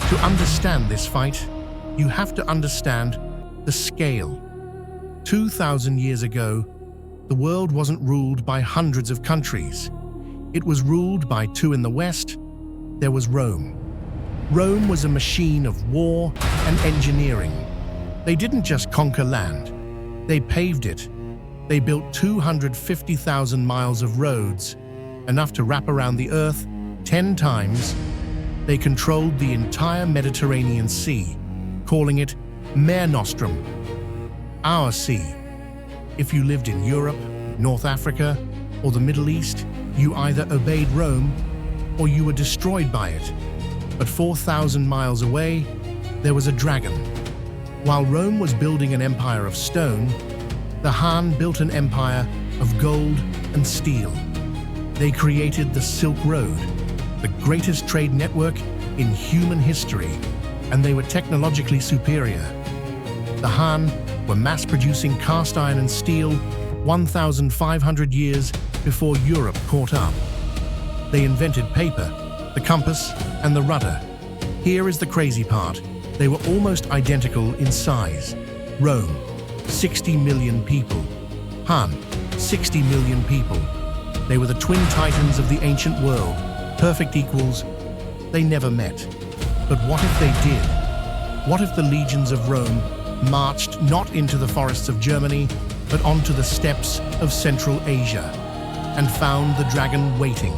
To understand this fight, you have to understand the scale. 2,000 years ago, the world wasn't ruled by hundreds of countries. It was ruled by two in the West. There was Rome. Rome was a machine of war and engineering. They didn't just conquer land, they paved it. They built 250,000 miles of roads, enough to wrap around the earth 10 times. They controlled the entire Mediterranean Sea, calling it Mare Nostrum, our sea. If you lived in Europe, North Africa, or the Middle East, you either obeyed Rome or you were destroyed by it. But 4,000 miles away, there was a dragon. While Rome was building an empire of stone, the Han built an empire of gold and steel. They created the Silk Road, the greatest trade network in human history, and they were technologically superior. The Han were mass-producing cast iron and steel 1,500 years before Europe caught up. They invented paper, the compass, and the rudder. Here is the crazy part. They were almost identical in size. Rome, 60 million people. Han, 60 million people. They were the twin titans of the ancient world, perfect equals. They never met. But what if they did? What if the legions of Rome marched not into the forests of Germany, but onto the steppes of Central Asia, and found the dragon waiting?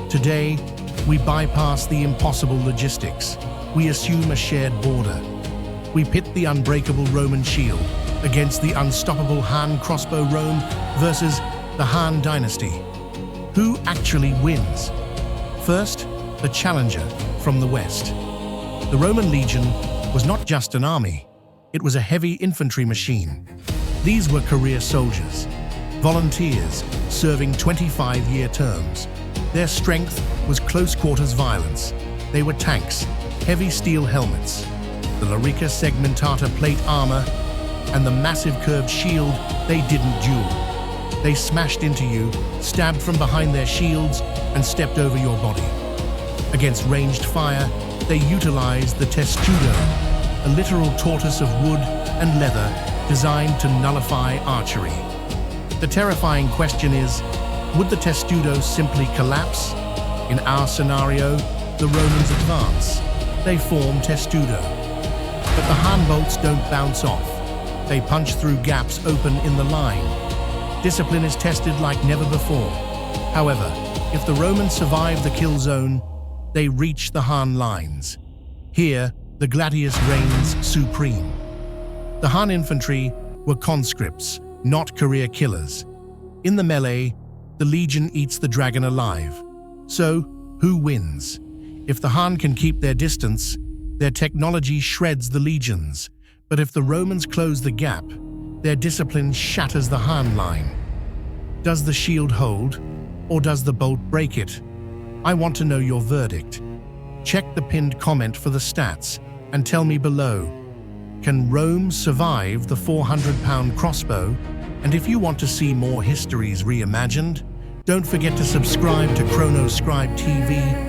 Today, we bypass the impossible logistics. We assume a shared border. We pit the unbreakable Roman shield against the unstoppable Han crossbow Rome versus the Han Dynasty. Who actually wins? First, the challenger from the West. The Roman legion was not just an army, it was a heavy infantry machine. These were career soldiers, volunteers serving 25-year terms. Their strength was close-quarters violence. They were tanks, heavy steel helmets, the Larica segmentata plate armor, and the massive curved shield. They didn't duel. They smashed into you, stabbed from behind their shields, and stepped over your body. Against ranged fire, they utilized the Testudo, a literal tortoise of wood and leather designed to nullify archery. The terrifying question is, would the Testudo simply collapse? In our scenario, the Romans advance. They form Testudo. But the Han bolts don't bounce off. They punch through gaps open in the line. Discipline is tested like never before. However, if the Romans survive the kill zone, they reach the Han lines. Here, the Gladius reigns supreme. The Han infantry were conscripts, not career killers. In the melee, the legion eats the dragon alive. So, who wins? If the Han can keep their distance, their technology shreds the legions. But if the Romans close the gap, their discipline shatters the Han line. Does the shield hold, or does the bolt break it? I want to know your verdict. Check the pinned comment for the stats and tell me below. Can Rome survive the 400-pound crossbow? And if you want to see more histories reimagined, don't forget to subscribe to Chronoscribe TV